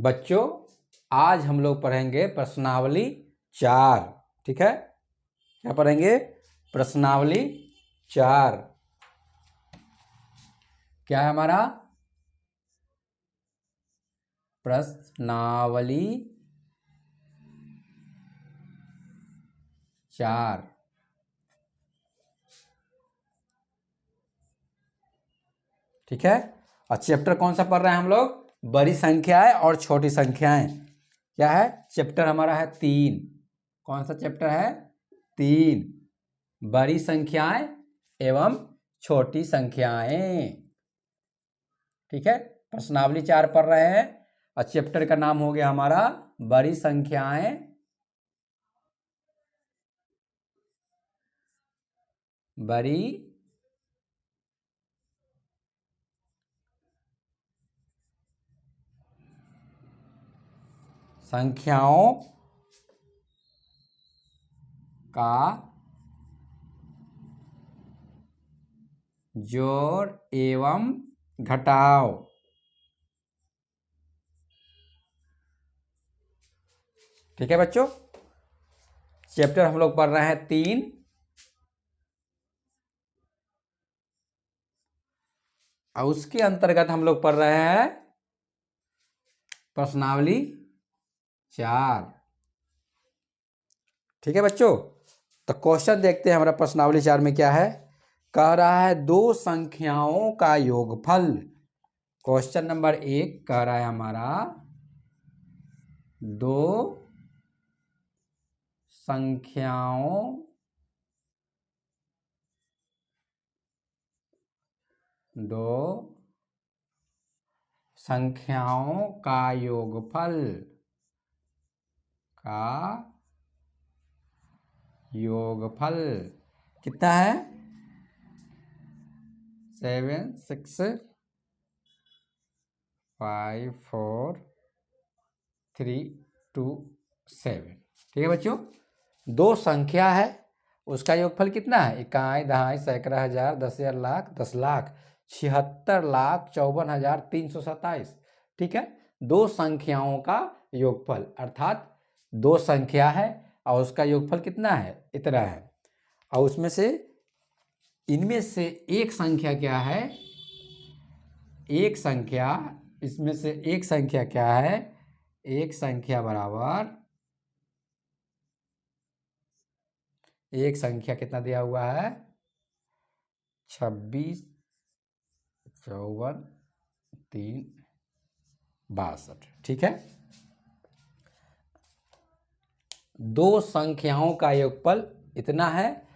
बच्चों आज हम लोग पढ़ेंगे प्रश्नावली 4। ठीक है, क्या पढ़ेंगे? प्रश्नावली 4। क्या है हमारा? प्रश्नावली 4। ठीक है, और चैप्टर कौन सा पढ़ रहे हैं हम लोग? बड़ी संख्याएं और छोटी संख्याएं। क्या है? चैप्टर हमारा है 3। कौन सा चैप्टर है? 3, बड़ी संख्याएं एवं छोटी संख्याएं। ठीक है, प्रश्नावली 4 पढ़ रहे हैं और चैप्टर का नाम हो गया हमारा बड़ी संख्याएं बड़ी संख्याओं का जोड़ एवं घटाव। ठीक है बच्चों, चैप्टर हम लोग पढ़ रहे हैं 3 और उसके अंतर्गत हम लोग पढ़ रहे हैं प्रश्नावली 4। ठीक है बच्चों, तो क्वेश्चन देखते हैं हमारा प्रश्नावली 4 में क्या है। कह रहा है दो संख्याओं का योगफल। क्वेश्चन नंबर 1 कह रहा है हमारा दो संख्याओं का योगफल कितना है? 7 6 5 4 3 2 7। ठीक है बच्चों, दो संख्या है, उसका योगफल कितना है? इकाई, दहाई, सैकड़ा, हजार, 10,000, लाख, 10 लाख, 76,54,327। ठीक है, दो संख्याओं का योगफल अर्थात दो संख्या है और उसका योगफल कितना है? इतना है। और उसमें से इनमें से एक संख्या क्या है? एक संख्या, इसमें से एक संख्या क्या है? एक संख्या बराबर, एक संख्या कितना दिया हुआ है? 26 54 3 62। ठीक है, दो संख्याओं का योगफल इतना है।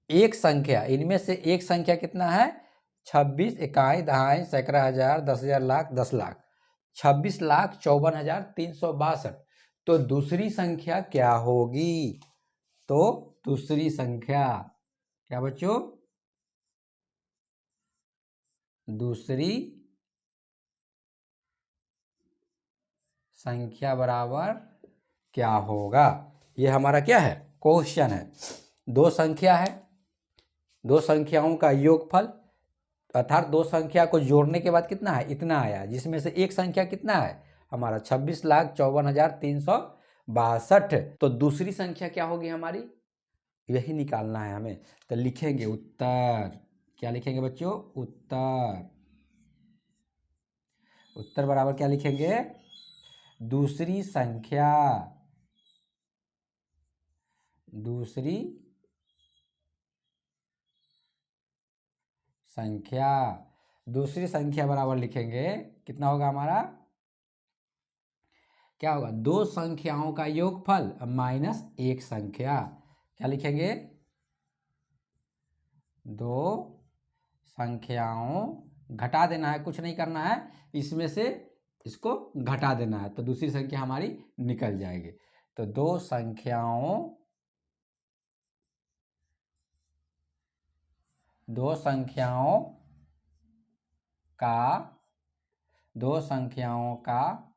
एक संख्या, इनमें से एक संख्या कितना है? 26 इकाई, दहाई, सैकड़ा, हजार, 10,000, लाख, 10 लाख, 26,54,362। तो दूसरी संख्या क्या होगी? तो दूसरी संख्या क्या बच्चों? दूसरी संख्या बराबर क्या होगा? ये हमारा क्या है? क्वेश्चन है। दो संख्या है, दो संख्याओं का योगफल अर्थात दो संख्या को जोड़ने के बाद कितना है? इतना आया, जिसमें से एक संख्या कितना है? हमारा 26,54,362। तो दूसरी संख्या क्या होगी हमारी? यही निकालना है हमें। तो लिखेंगे उत्तर। क्या लिखेंगे बच्चों? उत्तर। उत्तर बराबर क्या लिखेंगे? दूसरी संख्या, दूसरी संख्या, दूसरी संख्या बराबर लिखेंगे कितना होगा हमारा? क्या होगा? दो संख्याओं का योगफल माइनस एक संख्या। क्या लिखेंगे? दो संख्याओं, घटा देना है, कुछ नहीं करना है, इसमें से इसको घटा देना है तो दूसरी संख्या हमारी निकल जाएगी। तो दो संख्याओं का दो संख्याओं का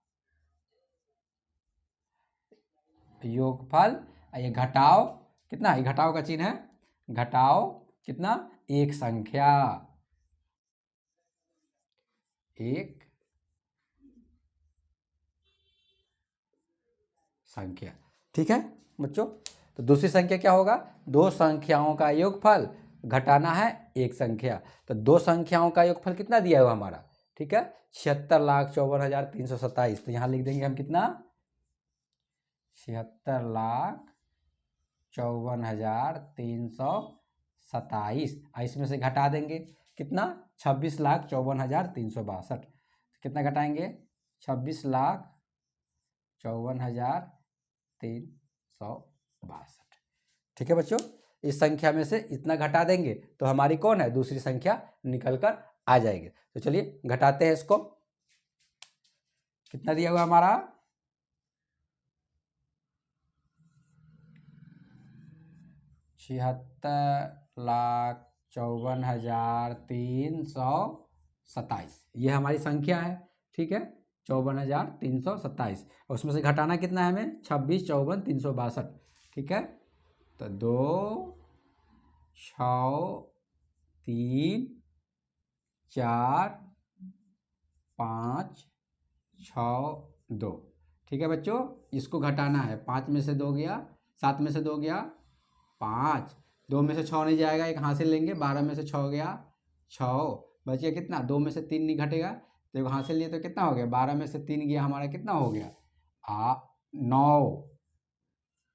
योगफल, ये घटाओ कितना है? घटाओ का चिन्ह है, घटाओ कितना? एक संख्या, एक संख्या। ठीक है बच्चों, तो दूसरी संख्या क्या होगा, दो संख्याओं का योगफल घटाना है एक संख्या। तो दो संख्याओं का योगफल कितना दिया हुआ हमारा, ठीक है 76,54,327। तो यहाँ लिख देंगे हम कितना 76,54,327। इसमें से घटा देंगे कितना 26,54,362। कितना घटाएंगे 26,54,362। ठीक है बच्चों, इस संख्या में से इतना घटा देंगे तो हमारी कौन है दूसरी संख्या निकल कर आ जाएगी। तो चलिए घटाते हैं इसको, कितना दिया हुआ हमारा 76,54,327। ये हमारी संख्या है, ठीक है 54,327। और उसमें से घटाना कितना है हमें 26,54,362। ठीक है, तो 2 6 3 4 5 6 2। ठीक है बच्चों, इसको घटाना है, 5 में से 2 गया, 7 में से 2 गया 5, 2 में से 6 नहीं जाएगा, एक हासिल लेंगे, 12 में से 6 गया 6, बच गया कितना 2 में से 3 नहीं घटेगा तो एक हासिल लिए तो कितना हो गया 12 में से 3 गया हमारा कितना हो गया 9।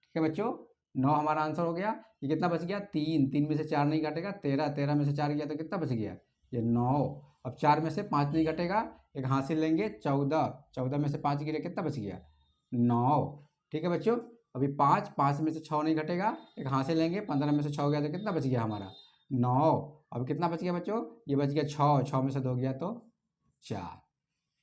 ठीक है बच्चों, 9 हमारा आंसर हो गया। ये कितना बच गया 3, 3 में से 4 नहीं घटेगा 13, 13 में से 4 गया तो कितना बच गया ये 9। अब 4 में से 5 नहीं घटेगा, एक हासिल लेंगे 14, 14 में से 5 गिरे कितना बच गया 9। ठीक है बच्चों, अभी 5 में से 6 नहीं घटेगा, एक हासिल लेंगे, 15 में से 6 गया तो कितना बच गया हमारा 9। अब कितना बच गया बच्चों, ये बच गया 6, 6 में से 2 गया तो 4।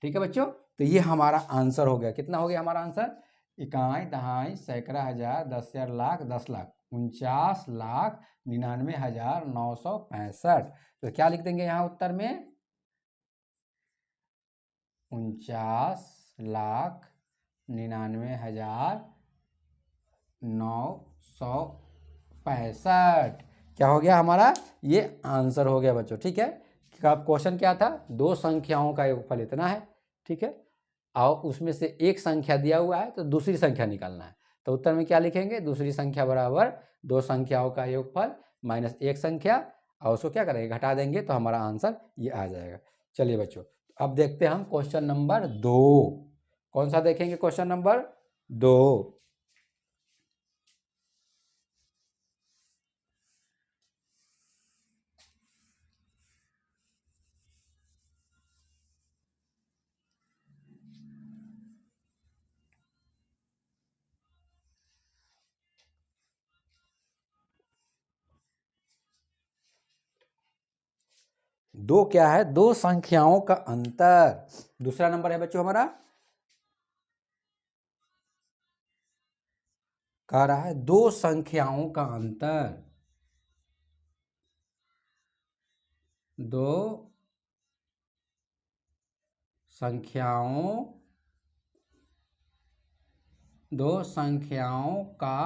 ठीक है बच्चों, तो ये हमारा आंसर हो गया। कितना हो गया हमारा आंसर, इकाई दहाई सैकड़ा हजार 10,000 लाख 10 लाख 49,99,965। तो क्या लिख देंगे यहाँ उत्तर में 49,99,965। क्या हो गया हमारा, ये आंसर हो गया बच्चों। ठीक है, क्वेश्चन क्या था, दो संख्याओं का योगफल इतना है, ठीक है, और उसमें से एक संख्या दिया हुआ है तो दूसरी संख्या निकालना है। तो उत्तर में क्या लिखेंगे, दूसरी संख्या बराबर दो संख्याओं का योगफल माइनस एक संख्या, और उसको क्या करेंगे घटा देंगे तो हमारा आंसर ये आ जाएगा। चलिए बच्चों, अब देखते हैं हम क्वेश्चन नंबर 2। कौन सा देखेंगे क्वेश्चन नंबर 2। दो क्या है, दो संख्याओं का अंतर। दूसरा नंबर है बच्चों हमारा, कह रहा है दो संख्याओं का अंतर, दो संख्याओं का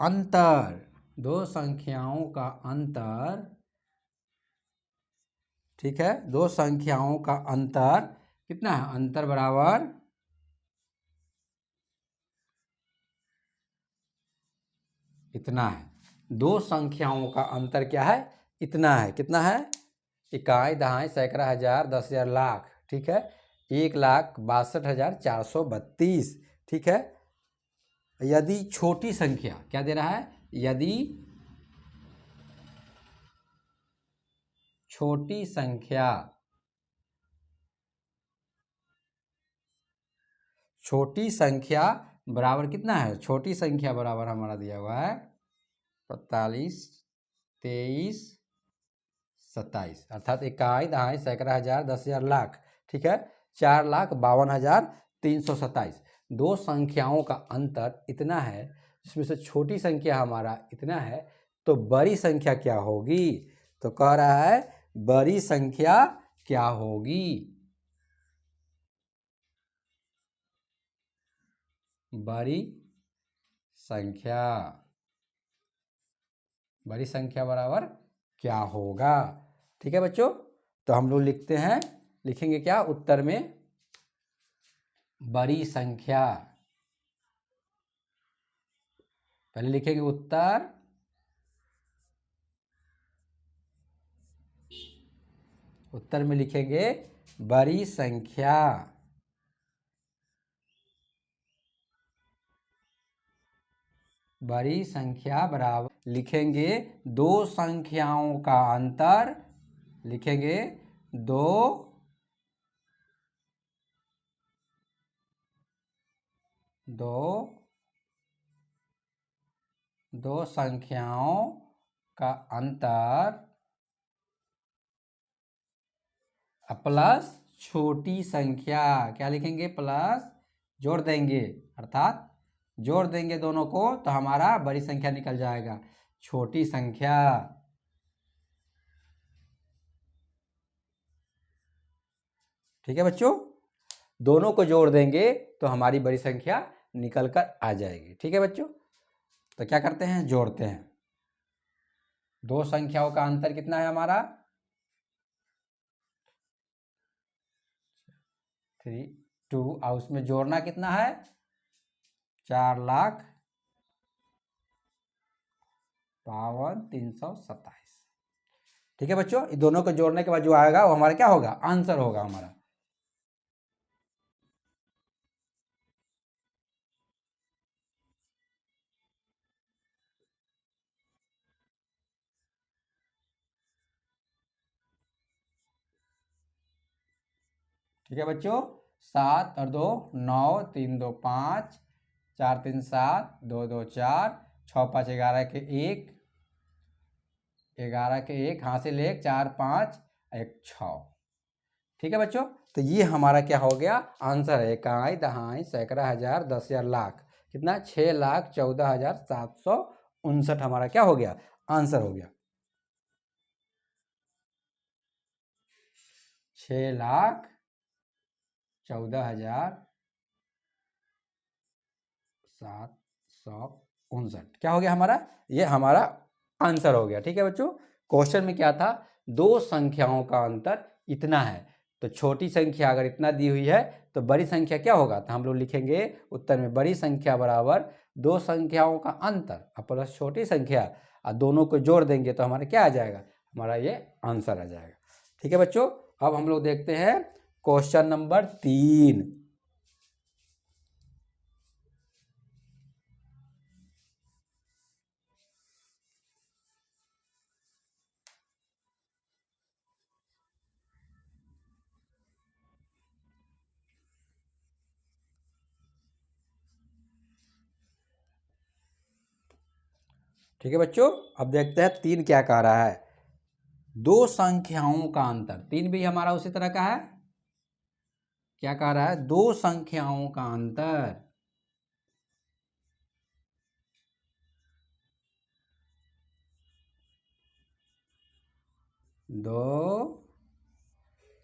अंतर, दो संख्याओं का अंतर। ठीक है, दो संख्याओं का अंतर कितना है, अंतर बराबर इतना है। दो संख्याओं का अंतर क्या है, इतना है। कितना है, इकाई दहाई सैकड़ा हजार 10,000 लाख, ठीक है 1,62,432। ठीक है, यदि छोटी संख्या क्या दे रहा है, यदि छोटी संख्या बराबर कितना है, छोटी संख्या बराबर हमारा दिया हुआ है 45, 23, 27, अर्थात इकाई दहाई सैकड़ा हजार 10,000 लाख, ठीक है 4,52,327। दो संख्याओं का अंतर इतना है, जिसमें से छोटी संख्या हमारा इतना है, तो बड़ी संख्या क्या होगी। तो कह रहा है बड़ी संख्या क्या होगी, बड़ी संख्या बराबर क्या होगा। ठीक है बच्चों, तो हम लोग लिखते हैं, लिखेंगे क्या उत्तर में, बड़ी संख्या पहले लिखेंगे उत्तर, उत्तर में लिखेंगे बड़ी संख्या, बड़ी संख्या बराबर लिखेंगे दो संख्याओं का अंतर, लिखेंगे दो दो दो संख्याओं का अंतर प्लस छोटी संख्या, क्या लिखेंगे, प्लस जोड़ देंगे, अर्थात जोड़ देंगे दोनों को तो हमारा बड़ी संख्या निकल जाएगा, छोटी संख्या। ठीक है बच्चों, दोनों को जोड़ देंगे तो हमारी बड़ी संख्या निकल कर आ जाएगी। ठीक है बच्चों, तो क्या करते हैं, जोड़ते हैं। दो संख्याओं का अंतर कितना है हमारा, 3 2, और उसमें जोड़ना कितना है, 4,52,327। ठीक है बच्चों, इन दोनों को जोड़ने के बाद जो आएगा वो हमारा क्या होगा, आंसर होगा हमारा। ठीक है बच्चों, 7 और 2 9, 3 2 5, 4 3 7, 2 2 4, 6 5 11 के 1, 11 के 1 हासिल 1, 4 5 1 6। ठीक है बच्चों, तो ये हमारा क्या हो गया, आंसर है। इकाई, दहाई, सैकड़ा, हजार, 10,000, लाख, कितना, 6,14,759 हमारा क्या हो गया, आंसर हो गया। 6,14,759 क्या हो गया हमारा, ये हमारा आंसर हो गया। ठीक है बच्चों, क्वेश्चन में क्या था, दो संख्याओं का अंतर इतना है, तो छोटी संख्या अगर इतना दी हुई है तो बड़ी संख्या क्या होगा, तो हम लोग लिखेंगे उत्तर में बड़ी संख्या बराबर दो संख्याओं का अंतर प्लस छोटी संख्या, और दोनों को जोड़ देंगे तो हमारा क्या आ जाएगा, हमारा ये आंसर आ जाएगा। ठीक है बच्चों, अब हम लोग देखते हैं क्वेश्चन नंबर 3। ठीक है बच्चों, अब देखते हैं 3 क्या कह रहा है, दो संख्याओं का अंतर। 3 भी हमारा उसी तरह का है, क्या कह रहा है, दो संख्याओं का अंतर, दो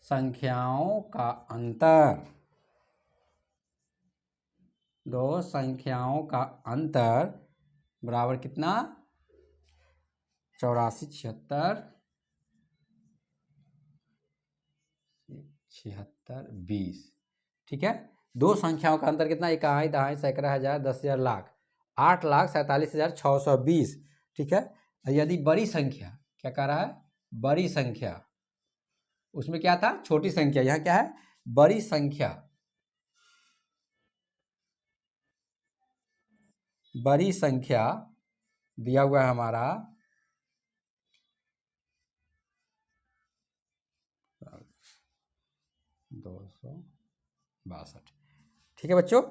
संख्याओं का अंतर, दो संख्याओं का अंतर बराबर कितना, 84 76 76 20। ठीक है, दो संख्याओं का अंतर कितना, इकाई, दहाई, सैकड़ा, हजार, 10,000, लाख, 8,47,620। ठीक है, यदि बड़ी संख्या, क्या कह रहा है, बड़ी संख्या, उसमें क्या था, छोटी संख्या, यहाँ क्या है, बड़ी संख्या, बड़ी संख्या दिया हुआ है हमारा 262। ठीक है बच्चों,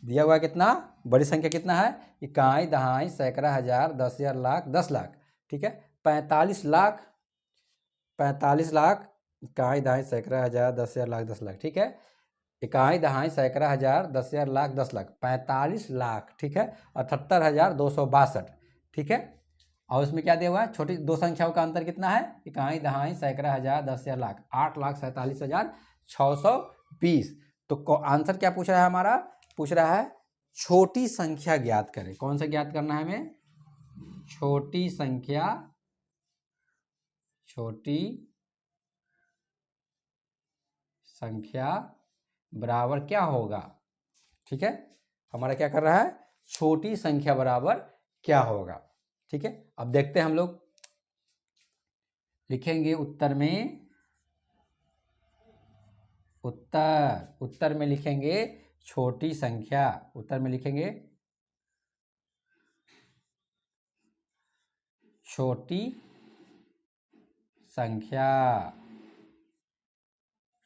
दिया हुआ कितना, बड़ी संख्या कितना है, इकाई, दहाई, सैकड़ा, हजार, 10,000, लाख, 10 लाख। ठीक है, 45 लाख, 45 लाख, इकाई, दहाई, सैकड़ा, हजार, 10,000, लाख, 10 लाख। ठीक है, इकाई, दहाई, सैकड़ा, हजार, 10,000, लाख, 10 लाख, 45 लाख। ठीक है, 78,262। ठीक है, और उसमें क्या दिया हुआ है, छोटी दो संख्याओं का अंतर कितना है, इकाई, दहाई, सैकड़ा, हजार, 10,000, लाख, 8,47,620। तो आंसर क्या पूछ रहा है हमारा, पूछ रहा है छोटी संख्या ज्ञात करें। कौन सा ज्ञात करना है हमें, छोटी संख्या, छोटी संख्या बराबर क्या होगा। ठीक है, हमारा क्या कर रहा है, छोटी संख्या बराबर क्या होगा। ठीक है, अब देखते हैं हम लोग लिखेंगे उत्तर में, उत्तर में लिखेंगे छोटी संख्या, उत्तर में लिखेंगे छोटी संख्या,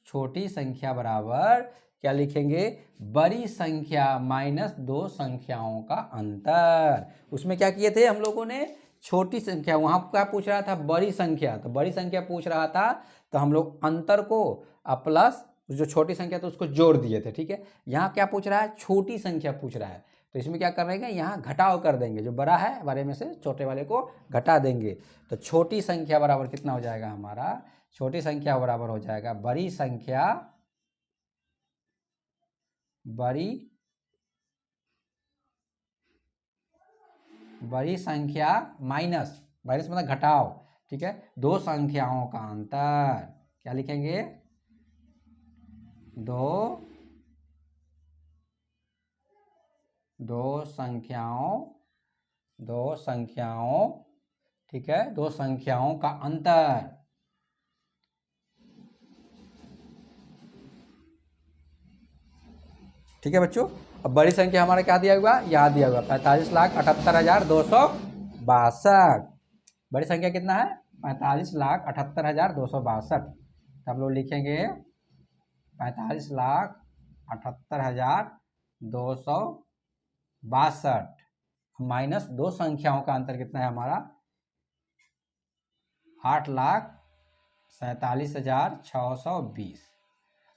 छोटी संख्या बराबर क्या लिखेंगे, बड़ी संख्या माइनस दो संख्याओं का अंतर। उसमें क्या किए थे हम लोगों ने, छोटी संख्या, वहां क्या पूछ रहा था, बड़ी संख्या, तो बड़ी संख्या पूछ रहा था तो हम लोग अंतर को प्लस जो छोटी संख्या तो उसको जोड़ दिए थे। ठीक है, यहाँ क्या पूछ रहा है, छोटी संख्या पूछ रहा है, तो इसमें क्या करेंगे, यहाँ घटाव कर देंगे, जो बड़ा है बड़े में से छोटे वाले को घटा देंगे। तो छोटी संख्या बराबर कितना हो जाएगा हमारा, छोटी संख्या बराबर हो जाएगा बड़ी संख्या, बड़ी संख्या माइनस, माइनस मतलब घटाव। ठीक है, दो संख्याओं का अंतर, क्या लिखेंगे, दो संख्याओं, ठीक है, दो संख्याओं का अंतर। ठीक है बच्चों, अब बड़ी संख्या हमारा क्या दिया हुआ, यहाँ दिया हुआ 45,78,262। बड़ी संख्या कितना है, 45,78,262। तो हम लोग लिखेंगे 45,78,262 माइनस दो संख्याओं का अंतर कितना है हमारा, 8,47,620।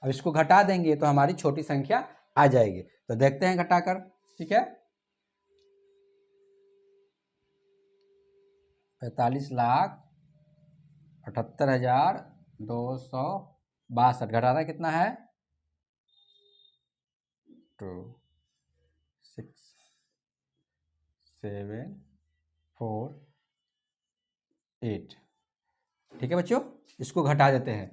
अब इसको घटा देंगे तो हमारी छोटी संख्या आ जाएगी, तो देखते हैं घटाकर। ठीक है, 45,78,262 घटाना कितना है, 2 6 7 4 8। ठीक है बच्चों, इसको घटा देते हैं,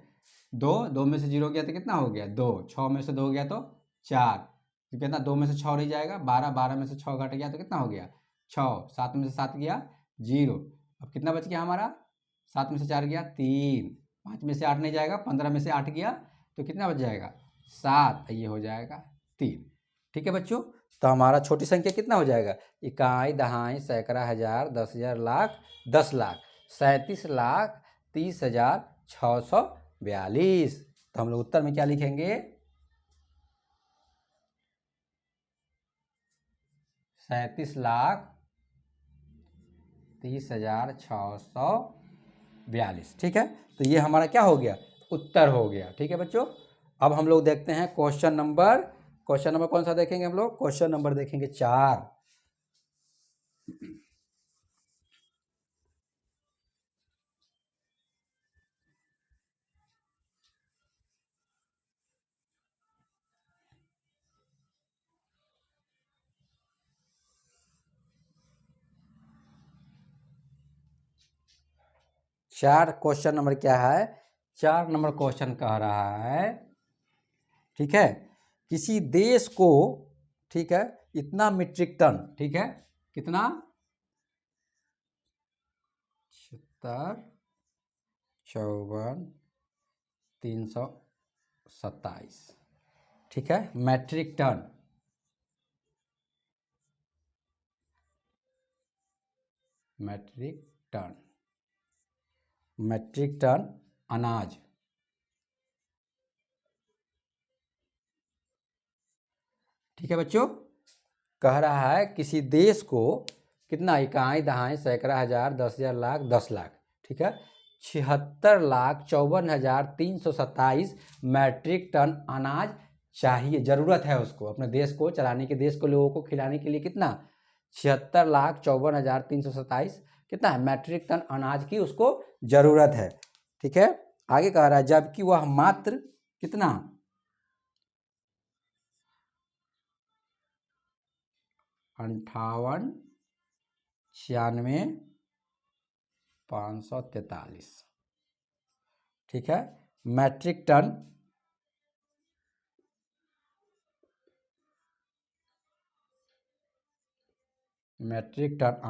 दो में से जीरो गया तो कितना हो गया, दो, 6 में से दो गया तो 4, तो कितना, 2 में से 6 नहीं जाएगा, 12, 12 में से 6 घट गया तो कितना हो गया 6, 7 में से 7 गया 0। अब कितना बच गया हमारा, 7 में से 4 गया 3, 5 में से 8 नहीं जाएगा, 15 में से 8 गया तो कितना बच जाएगा 7, ये हो जाएगा 3। ठीक है बच्चों, तो हमारा छोटी संख्या कितना हो जाएगा, इकाई, दहाई, सैकड़ा, हजार, 10,000, लाख, 10 लाख, 37,30,642। तो हम लोग उत्तर में क्या लिखेंगे, 37,30,642। ठीक है, तो ये हमारा क्या हो गया, उत्तर हो गया। ठीक है बच्चों, अब हम लोग देखते हैं क्वेश्चन नंबर कौन सा देखेंगे हम लोग, क्वेश्चन नंबर देखेंगे 4। चार क्वेश्चन नंबर क्या है, 4 नंबर क्वेश्चन कह रहा है, ठीक है, किसी देश को, ठीक है, इतना मीट्रिक टन, ठीक है, कितना, 76,54,327, ठीक है, मैट्रिक टन, मैट्रिक टन अनाज, ठीक है बच्चों, कह रहा है किसी देश को कितना, इकाई, दहाई, सैकड़ा, हजार, 10,000, लाख, 10 लाख, ठीक है, 76,54,327 मैट्रिक टन अनाज चाहिए, जरूरत है उसको, अपने देश को चलाने के, देश को लोगों को खिलाने के लिए कितना, 76,54,327 कितना है, मैट्रिक टन अनाज की उसको जरूरत है। ठीक है, आगे कह रहा है जबकि वह मात्र कितना, 58,96,543, ठीक है, मैट्रिक टन मेट्रिक टन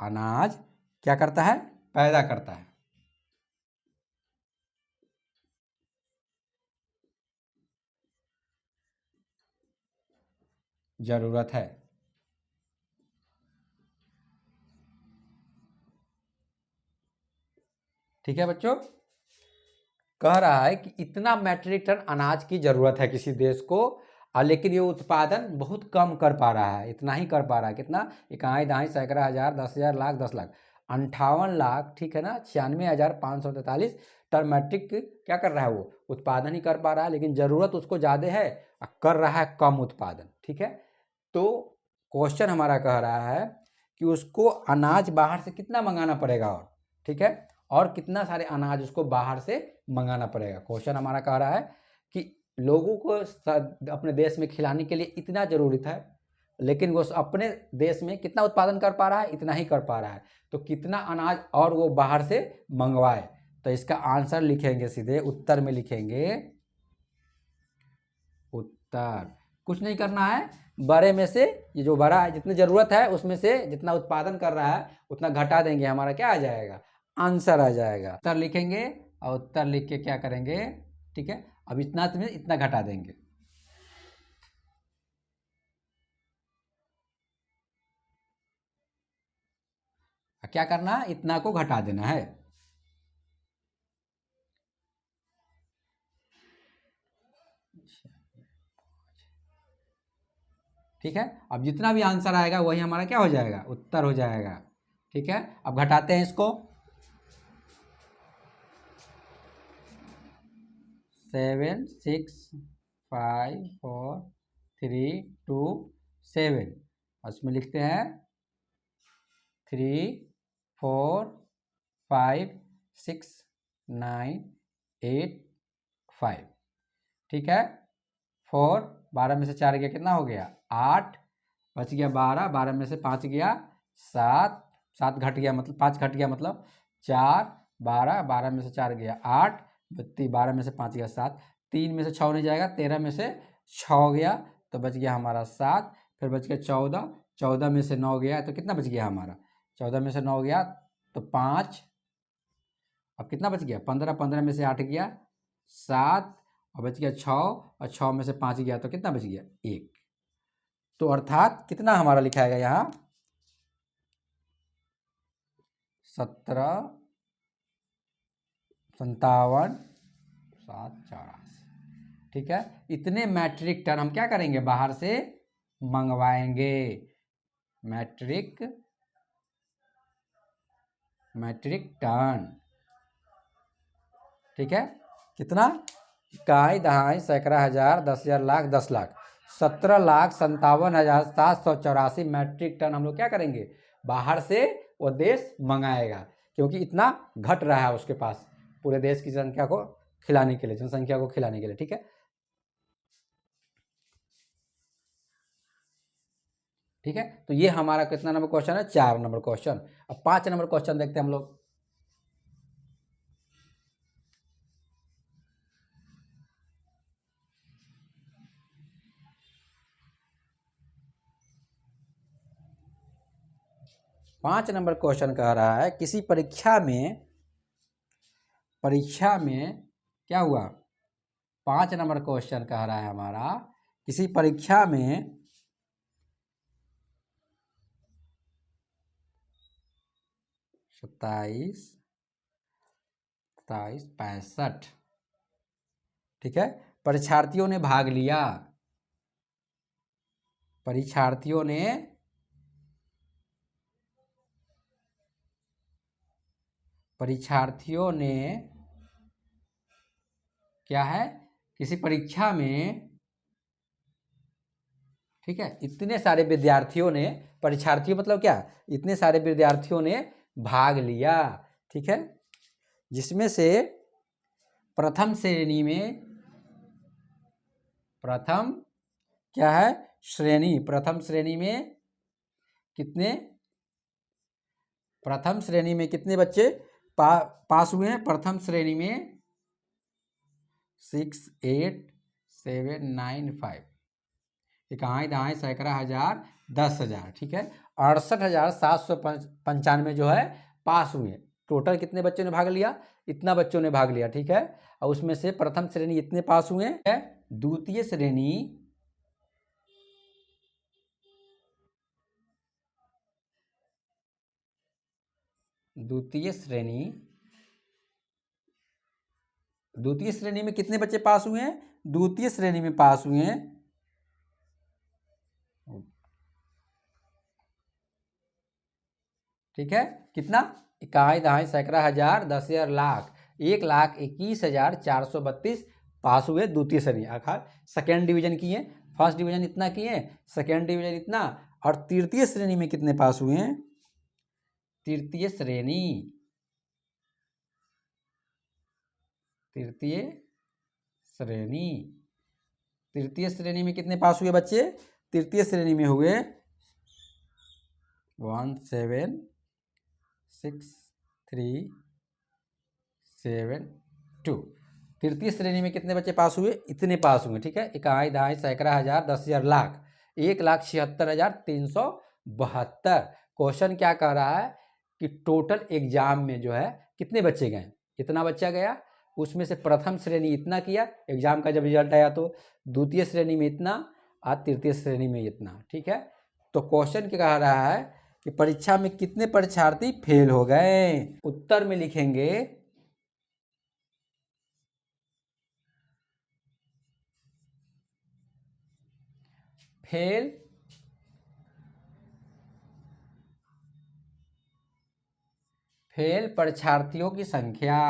अनाज क्या करता है, पैदा करता है। जरूरत है। ठीक है बच्चों, कह रहा है कि इतना मैट्रिक टन अनाज की जरूरत है किसी देश को, और लेकिन ये उत्पादन बहुत कम कर पा रहा है। इतना ही कर पा रहा है, कितना, इकाई दहाई सैकड़ा हजार 10,000 लाख 10 लाख 58 लाख, ठीक है ना, 96,543 टन मैट्रिक क्या कर रहा है, वो उत्पादन ही कर पा रहा है, लेकिन जरूरत उसको ज़्यादा है और कर रहा है कम उत्पादन। ठीक है, तो क्वेश्चन हमारा कह रहा है कि उसको अनाज बाहर से कितना मंगाना पड़ेगा, और ठीक है, और कितना सारे अनाज उसको बाहर से मंगाना पड़ेगा। क्वेश्चन हमारा कह रहा है कि लोगों को अपने देश में खिलाने के लिए इतना जरूरत है, लेकिन वो अपने देश में कितना उत्पादन कर पा रहा है, इतना ही कर पा रहा है, तो कितना अनाज और वो बाहर से मंगवाए। तो इसका आंसर लिखेंगे सीधे, उत्तर में लिखेंगे, उत्तर कुछ नहीं करना है, बड़े में से ये जो बड़ा है, जितनी जरूरत है उसमें से जितना उत्पादन कर रहा है उतना घटा देंगे, हमारा क्या आ जाएगा, आंसर आ जाएगा। उत्तर लिखेंगे और उत्तर लिख के क्या करेंगे, ठीक है, अब इतना में इतना घटा देंगे। क्या करना है, इतना को घटा देना है। ठीक है, अब जितना भी आंसर आएगा वही हमारा क्या हो जाएगा, उत्तर हो जाएगा। ठीक है, अब घटाते हैं इसको, 7 6 5 4 3 2 7, उसमें लिखते हैं 3 4 5 6 9 8 5। ठीक है, 4, 12 में से 4 गया, कितना हो गया 8, बच गया 12, 12 में से 5 गया 7, 7 घट गया मतलब 5 घट गया मतलब 4, 12, 12 में से 4 गया 8, 12 में से 5 गया 7, 3 में से 6 नहीं जाएगा, 13 में से 6 गया तो बच गया हमारा 7, फिर बच गया 14, 14 में से 9 गया तो कितना बच गया हमारा, 14 में से 9 गया तो 5, अब कितना बच गया 15, 15 में से 8 गया 7, और बच गया 6, और 6 में से 5 गया तो कितना बच गया 1। तो अर्थात कितना हमारा लिखाएगा यहाँ, 17 57 7 84। ठीक है, इतने मैट्रिक टन हम क्या करेंगे, बाहर से मंगवाएंगे। मैट्रिक टन, ठीक है, कितना, इकाई दहाई सैकड़ा हजार 10,000 लाख 10 लाख 17,57,784 मैट्रिक टन हम लोग क्या करेंगे, बाहर से वो देश मंगाएगा, क्योंकि इतना घट रहा है उसके पास पूरे देश की संख्या को खिलाने के लिए, जनसंख्या को खिलाने के लिए। ठीक है, ठीक है, तो ये हमारा कितना नंबर क्वेश्चन है, 4 नंबर क्वेश्चन। अब 5 नंबर क्वेश्चन देखते हैं हम लोग। पाँच नंबर क्वेश्चन कह रहा है, किसी परीक्षा में क्या हुआ, 5 नंबर क्वेश्चन कह रहा है हमारा, किसी परीक्षा में 27 27 65, ठीक है, परीक्षार्थियों ने भाग लिया, परीक्षार्थियों ने क्या है, किसी परीक्षा में, ठीक है, इतने सारे विद्यार्थियों ने, परीक्षार्थियों मतलब क्या, इतने सारे विद्यार्थियों ने भाग लिया, ठीक है, जिसमें से प्रथम श्रेणी में, प्रथम क्या है, श्रेणी, प्रथम श्रेणी में कितने, प्रथम श्रेणी में कितने बच्चे पास हुए हैं, प्रथम श्रेणी में 6 8 795, इकाई दहाई सैकड़ा हजार 10,000, ठीक है। 68,795 जो है पास हुए। टोटल कितने बच्चों ने भाग लिया? इतना बच्चों ने भाग लिया, ठीक है। और उसमें से प्रथम श्रेणी इतने पास हुए हैं, द्वितीय श्रेणी द्वितीय श्रेणी में कितने बच्चे पास हुए हैं? द्वितीय श्रेणी में पास हुए हैं, ठीक है। कितना? इकाई दहाई सैकड़ा हजार 10,000 लाख 1,21,432 पास हुए द्वितीय श्रेणी। अर्थात सेकेंड डिवीजन किए, फर्स्ट डिवीजन इतना किए, सेकेंड डिवीजन इतना, और तृतीय श्रेणी में कितने पास हुए हैं? तृतीय श्रेणी में कितने पास हुए बच्चे? तृतीय श्रेणी में हुए 1,7,6,3,7,2। तृतीय श्रेणी में कितने बच्चे पास हुए? इतने पास हुए, ठीक है। इकाई दहाई सैकड़ा हजार 10,000 लाख 1,76,372। क्वेश्चन क्या कह रहा है कि टोटल एग्जाम में जो है कितने बच्चे गए? इतना बच्चा गया, उसमें से प्रथम श्रेणी इतना किया, एग्जाम का जब रिजल्ट आया तो द्वितीय श्रेणी में इतना और तृतीय श्रेणी में इतना, ठीक है। तो क्वेश्चन क्या कह रहा है कि परीक्षा में कितने परीक्षार्थी फेल हो गए? उत्तर में लिखेंगे फेल परीक्षार्थियों की संख्या,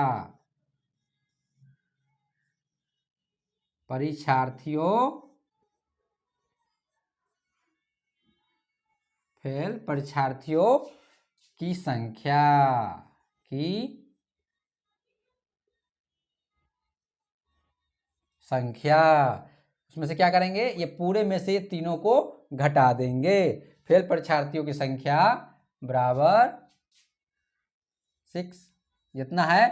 फेल परीक्षार्थियों की संख्या। उसमें से क्या करेंगे? ये पूरे में से तीनों को घटा देंगे। फेल परीक्षार्थियों की संख्या बराबर 6, जितना है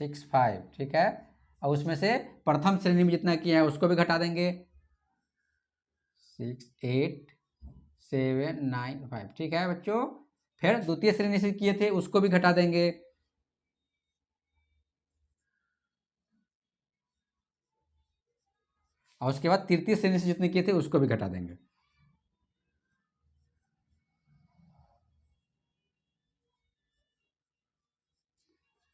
65, ठीक है। और उसमें से प्रथम श्रेणी में जितना किया है उसको भी घटा देंगे 6,8,7,9,5, ठीक है बच्चों। फिर द्वितीय श्रेणी से किए थे उसको भी घटा देंगे, और उसके बाद तृतीय श्रेणी से जितने किए थे उसको भी घटा देंगे।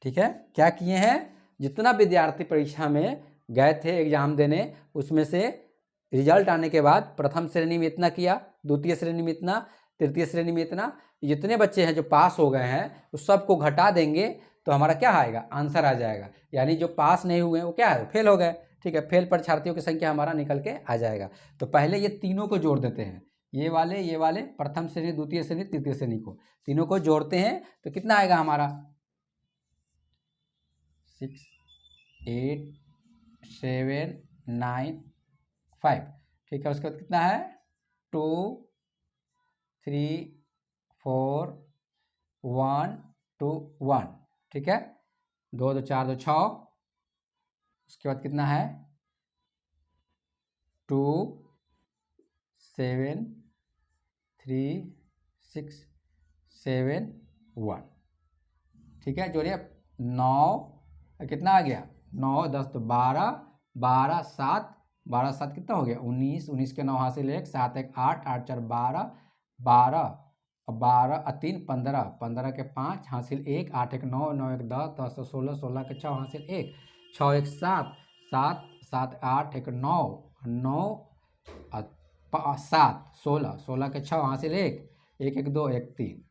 ठीक है, क्या किए हैं? जितना विद्यार्थी परीक्षा में गए थे एग्जाम देने, उसमें से रिजल्ट आने के बाद प्रथम श्रेणी में इतना किया, द्वितीय श्रेणी में इतना, तृतीय श्रेणी में इतना, जितने बच्चे हैं जो पास हो गए हैं उस सबको घटा देंगे तो हमारा क्या आएगा? आंसर आ जाएगा। यानी जो पास नहीं हुए वो क्या है? फेल हो गए, ठीक है। फेल परीक्षार्थियों की संख्या हमारा निकल के आ जाएगा। तो पहले ये तीनों को जोड़ देते हैं, ये वाले प्रथम श्रेणी, द्वितीय श्रेणी, तृतीय श्रेणी को, तीनों को जोड़ते हैं तो कितना आएगा हमारा? 6,8,7,9,5, ठीक है। उसके बाद कितना है? 2, 3, 4, 1, 2, 1, ठीक है। 2, 2, 4, 2, 6। उसके बाद कितना है? 2, 7, 3, 6, 7, 1, ठीक है। जोड़िए 9, कितना आ गया? 9, 10 तो 12, 12, 7, 12, 7 कितना हो गया? 19, 19 के 9 हासिल 1, 7, 1, 8, 8, 4, 12, 12, 12, 3, 15, 15 के 5 हासिल 1, 8, 1, 9, 9, 1, 10, 10, 16, 16 के 6 हासिल 1, 6, 1, 7, 7, 7, 8, 1, 9, 9, 7, 16, 16 के 6 हासिल 1, 1, 1, 2, 1, 3,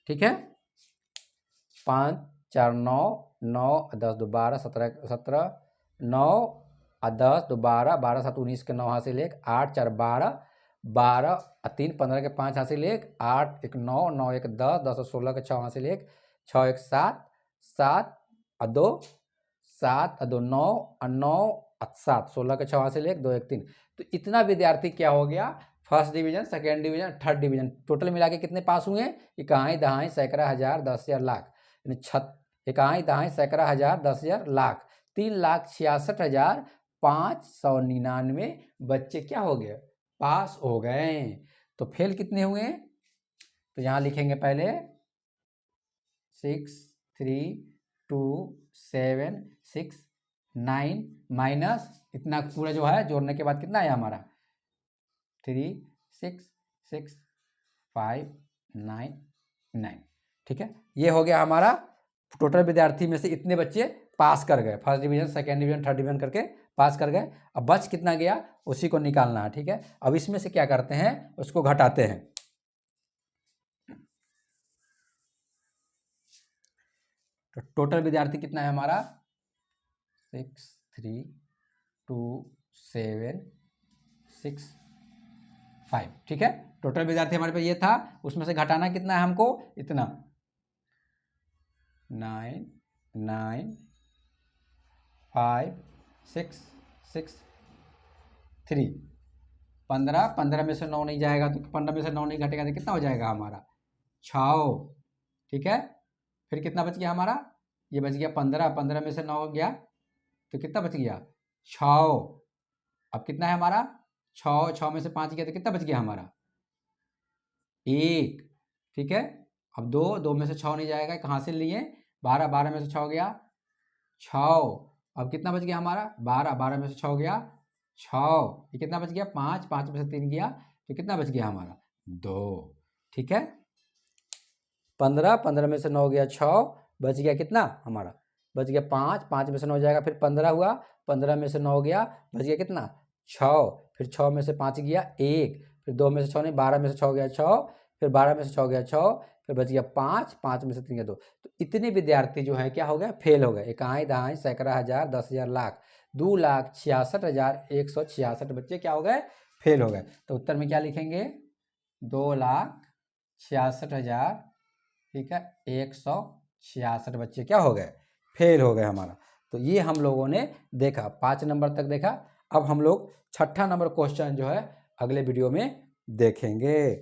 ठीक है। 5, 4, 9, 9, 10, 2, 12, 17, 17, 9, 10, 2, 12, 12, 7, 19 के 9 हासिल 1, 8, 4, 12, 12, 3, 15 के 5 हासिल 1, 8, 1, 9, 9, 1, 10, 10, 16 के 6 हासिल 1, 6, 1, 7, 7, 2, 7, 2, 9, 9, 7, 16 के 6 हासिल 1, 2, 1, 3। तो इतना विद्यार्थी क्या हो गया? First division, second division, third division, total मिला के कितने पास हुए? इकाई दहाई सैकड़ा हजार 10,000 लाख, इकाई दहाई सैकड़ा हजार 10,000 लाख 3,66,599 बच्चे क्या हो गए, पास हो गए। तो फेल कितने हुए, तो यहाँ लिखेंगे पहले 6 3 2 7 6 9 माइनस इतना पूरा जो है जोड़ने के बाद कितना आया हमारा 3 6 6 5 9 9। ठीक है, ये हो गया हमारा टोटल विद्यार्थी में से इतने बच्चे पास कर गए, first division, second division, third division करके पास कर गए। अब बच कितना गया उसी को निकालना है। ठीक है, अब इसमें से क्या करते हैं, उसको घटाते हैं। तो टोटल विद्यार्थी कितना है हमारा 6 3 2 7 6 5। ठीक है, टोटल विद्यार्थी हमारे पास ये था, उसमें से घटाना कितना है हमको, इतना 9 9 5 6 6 3 15 15 में से 9 नहीं जाएगा, तो 15 में से 9 नहीं घटेगा तो कितना हो जाएगा हमारा 6। ठीक है, फिर कितना बच गया हमारा, ये बच गया 15, 15 में से 9 गया तो कितना बच गया 6। अब कितना है हमारा 6, 6 में से 5 गया तो कितना बच गया हमारा 1। ठीक है, अब 2, 2 में से 6 नहीं जाएगा, कहाँ से लिए 12, 12 में से 6 गया 6। अब कितना बच गया हमारा 12, 12 में से 6 गया 6। ये कितना बच गया 5, 5 में से 3 गया तो कितना बच गया हमारा 2। ठीक है, 15, 15 में से 9 गया 6, बच गया कितना हमारा, बच गया 5, 5 में से 9 जाएगा, फिर 15 हुआ, 15 में से 9 गया, बच गया कितना 6, फिर 6 में से 5 गया 1, फिर 2 में से 6 नहीं, 12 में से 6 गया 6, फिर 12 में से 6 गया 6, फिर बच गया 5, 5 में से 3 गया 2। तो इतने विद्यार्थी जो है क्या हो गया, फेल हो गए। इकाई, दहाई, सैकड़ा, हजार, 10,000, लाख, 2,66,166 बच्चे क्या हो गए, फेल हो गए। तो उत्तर में क्या लिखेंगे 2,66,000, ठीक है, 166 बच्चे क्या हो गए, फेल हो गए हमारा। तो ये हम लोगों ने देखा, 5 नंबर तक देखा। अब हम लोग 6ठा नंबर क्वेश्चन जो है अगले वीडियो में देखेंगे।